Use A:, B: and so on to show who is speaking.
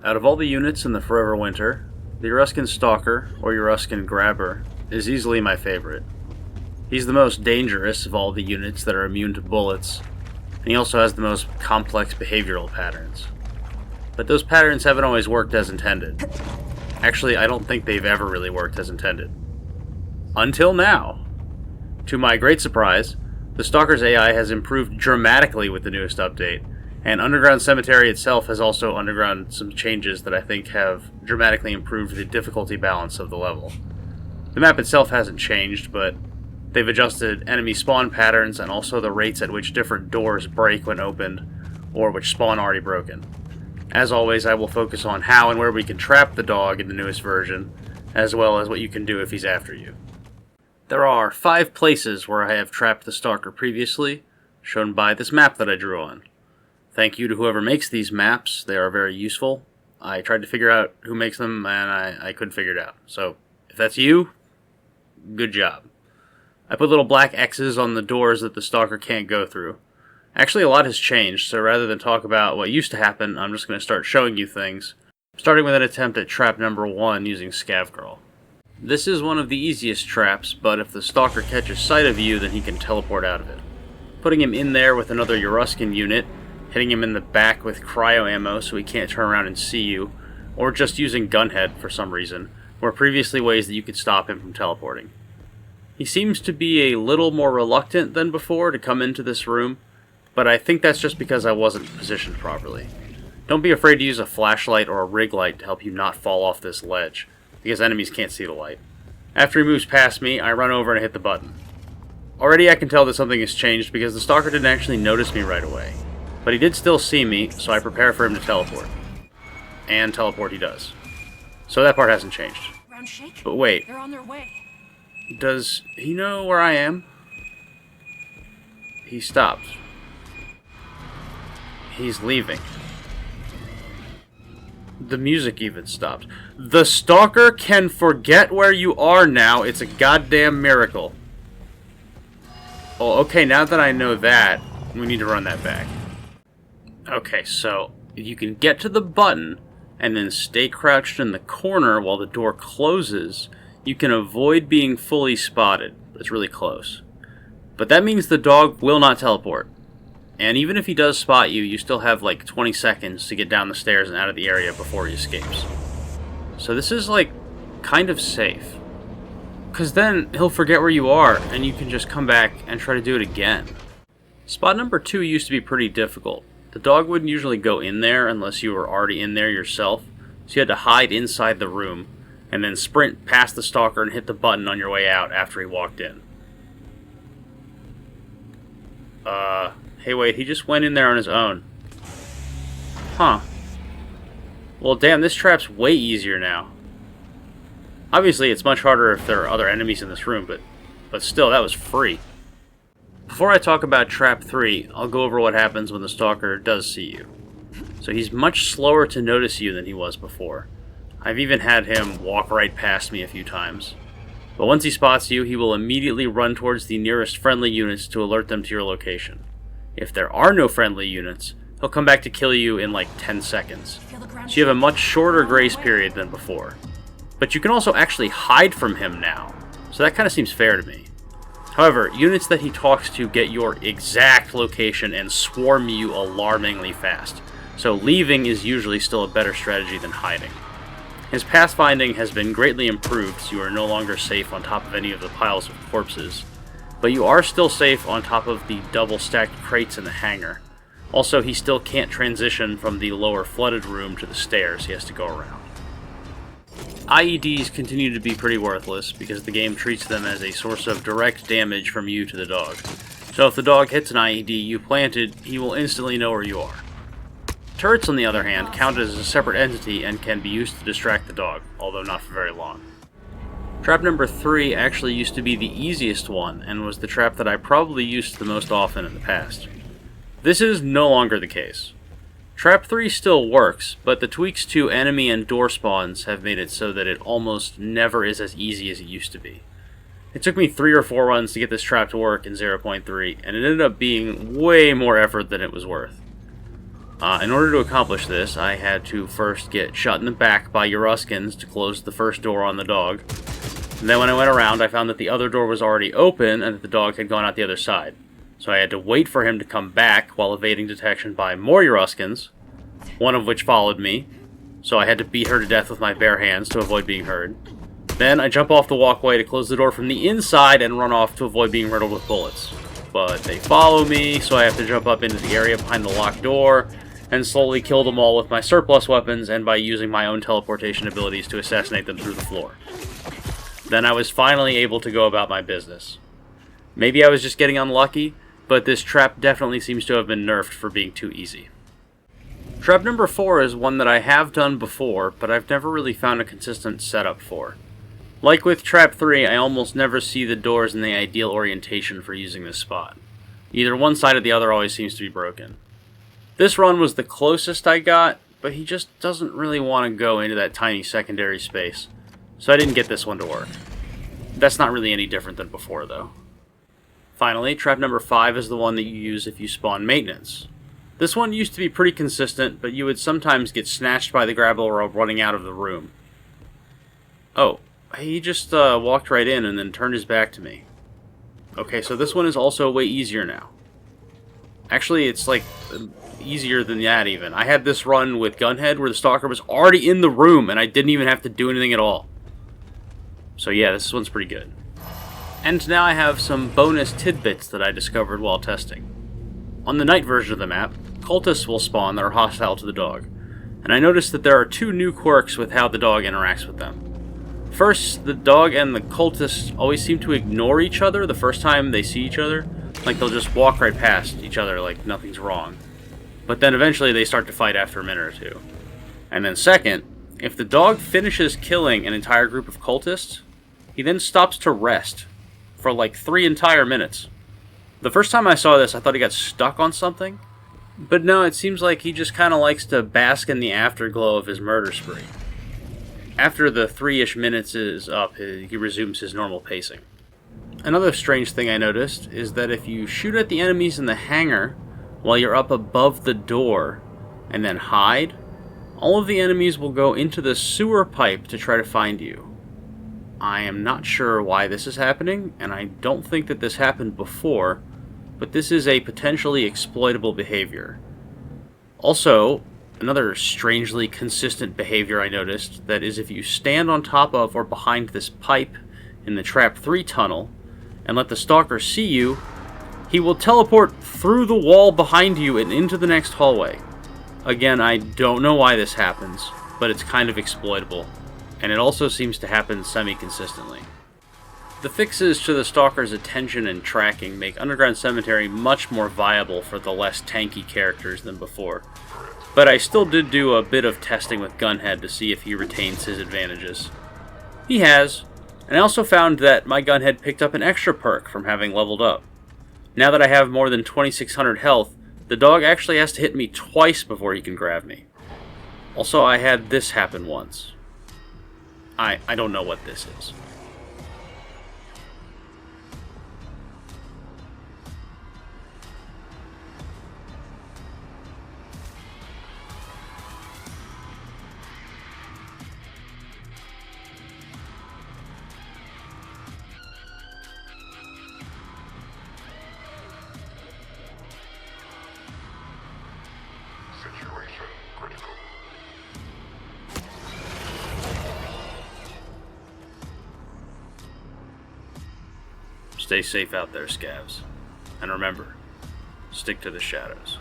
A: Out of all the units in the Forever Winter, the Euruskan Stalker, or Euruskan Grabber, is easily my favorite. He's the most dangerous of all the units that are immune to bullets, and he also has the most complex behavioral patterns. But those patterns haven't always worked as intended. Actually, I don't think they've ever really worked as intended. Until now. To my great surprise, the Stalker's AI has improved dramatically with the newest update, and Underground Cemetery itself has also undergone some changes that I think have dramatically improved the difficulty balance of the level. The map itself hasn't changed, but they've adjusted enemy spawn patterns and also the rates at which different doors break when opened, or which spawn already broken. As always, I will focus on how and where we can trap the dog in the newest version, as well as what you can do if he's after you. There are 5 places where I have trapped the Stalker previously, shown by this map that I drew on. Thank you to whoever makes these maps, they are very useful. I tried to figure out who makes them, and I couldn't figure it out. So, if that's you, good job. I put little black X's on the doors that the Stalker can't go through. Actually, a lot has changed, so rather than talk about what used to happen, I'm just going to start showing you things, starting with an attempt at trap number 1 using Scav Girl. This is one of the easiest traps, but if the Stalker catches sight of you, then he can teleport out of it. Putting him in there with another Euruskan unit, hitting him in the back with cryo ammo so he can't turn around and see you, or just using Gunhead for some reason, were previously ways that you could stop him from teleporting. He seems to be a little more reluctant than before to come into this room, but I think that's just because I wasn't positioned properly. Don't be afraid to use a flashlight or a rig light to help you not fall off this ledge, because enemies can't see the light. After he moves past me, I run over and hit the button. Already I can tell that something has changed because the Stalker didn't actually notice me right away. But he did still see me, so I prepare for him to teleport. And teleport he does. So that part hasn't changed. But wait.
B: They're on their way.
A: Does he know where I am? He stopped. He's leaving. The music even stopped. The Stalker can forget where you are now. It's a goddamn miracle. Oh, okay, now that I know that, we need to run that back. Okay, so you can get to the button and then stay crouched in the corner while the door closes. You can avoid being fully spotted. It's really close. But that means the dog will not teleport. And even if he does spot you, you still have like 20 seconds to get down the stairs and out of the area before he escapes. So this is like kind of safe. Because then he'll forget where you are and you can just come back and try to do it again. Spot number 2 used to be pretty difficult. The dog wouldn't usually go in there unless you were already in there yourself, so you had to hide inside the room, and then sprint past the Stalker and hit the button on your way out after he walked in. Hey wait, he just went in there on his own. Huh. Well damn, this trap's way easier now. Obviously it's much harder if there are other enemies in this room, but still, that was free. Before I talk about Trap 3, I'll go over what happens when the Stalker does see you. So he's much slower to notice you than he was before. I've even had him walk right past me a few times. But once he spots you, he will immediately run towards the nearest friendly units to alert them to your location. If there are no friendly units, he'll come back to kill you in like 10 seconds. So you have a much shorter grace period than before. But you can also actually hide from him now, so that kind of seems fair to me. However, units that he talks to get your exact location and swarm you alarmingly fast, so leaving is usually still a better strategy than hiding. His pathfinding has been greatly improved, so you are no longer safe on top of any of the piles of corpses, but you are still safe on top of the double-stacked crates in the hangar. Also, he still can't transition from the lower flooded room to the stairs, he has to go around. IEDs continue to be pretty worthless because the game treats them as a source of direct damage from you to the dog. So if the dog hits an IED you planted, he will instantly know where you are. Turrets, on the other hand, count as a separate entity and can be used to distract the dog, although not for very long. Trap number 3 actually used to be the easiest one, and was the trap that I probably used the most often in the past. This is no longer the case. Trap 3 still works, but the tweaks to enemy and door spawns have made it so that it almost never is as easy as it used to be. It took me 3 or 4 runs to get this trap to work in 0.3, and it ended up being way more effort than it was worth. In order to accomplish this, I had to first get shot in the back by Euruskans to close the first door on the dog. And then when I went around, I found that the other door was already open and that the dog had gone out the other side. So I had to wait for him to come back while evading detection by more Euruskans, one of which followed me, so I had to beat her to death with my bare hands to avoid being heard. Then I jump off the walkway to close the door from the inside and run off to avoid being riddled with bullets. But they follow me, so I have to jump up into the area behind the locked door and slowly kill them all with my surplus weapons and by using my own teleportation abilities to assassinate them through the floor. Then I was finally able to go about my business. Maybe I was just getting unlucky, but this trap definitely seems to have been nerfed for being too easy. Trap number 4 is one that I have done before, but I've never really found a consistent setup for. Like with Trap 3, I almost never see the doors in the ideal orientation for using this spot. Either one side or the other always seems to be broken. This run was the closest I got, but he just doesn't really want to go into that tiny secondary space, so I didn't get this one to work. That's not really any different than before, though. Finally, trap number 5 is the one that you use if you spawn maintenance. This one used to be pretty consistent, but you would sometimes get snatched by the grapple rope running out of the room. Oh, he just walked right in and then turned his back to me. Okay, so this one is also way easier now. Actually, it's like easier than that even. I had this run with Gunhead where the Stalker was already in the room and I didn't even have to do anything at all. So yeah, this one's pretty good. And now I have some bonus tidbits that I discovered while testing. On the night version of the map, cultists will spawn that are hostile to the dog, and I noticed that there are 2 new quirks with how the dog interacts with them. First, the dog and the cultists always seem to ignore each other the first time they see each other, like they'll just walk right past each other like nothing's wrong. But then eventually they start to fight after a minute or two. And then second, if the dog finishes killing an entire group of cultists, he then stops to rest for like 3 entire minutes. The first time I saw this, I thought he got stuck on something, but no, it seems like he just kind of likes to bask in the afterglow of his murder spree. After the 3-ish minutes is up, he resumes his normal pacing. Another strange thing I noticed is that if you shoot at the enemies in the hangar while you're up above the door and then hide, all of the enemies will go into the sewer pipe to try to find you. I am not sure why this is happening, and I don't think that this happened before, but this is a potentially exploitable behavior. Also, another strangely consistent behavior I noticed, that is if you stand on top of or behind this pipe in the Trap 3 tunnel and let the Stalker see you, he will teleport through the wall behind you and into the next hallway. Again, I don't know why this happens, but it's kind of exploitable, and it also seems to happen semi-consistently. The fixes to the Stalker's attention and tracking make Underground Cemetery much more viable for the less tanky characters than before, but I still did do a bit of testing with Gunhead to see if he retains his advantages. He has, and I also found that my Gunhead picked up an extra perk from having leveled up. Now that I have more than 2600 health, the dog actually has to hit me twice before he can grab me. Also, I had this happen once. I don't know what this is.
B: Situation critical.
A: Stay safe out there, scavs. And remember, stick to the shadows.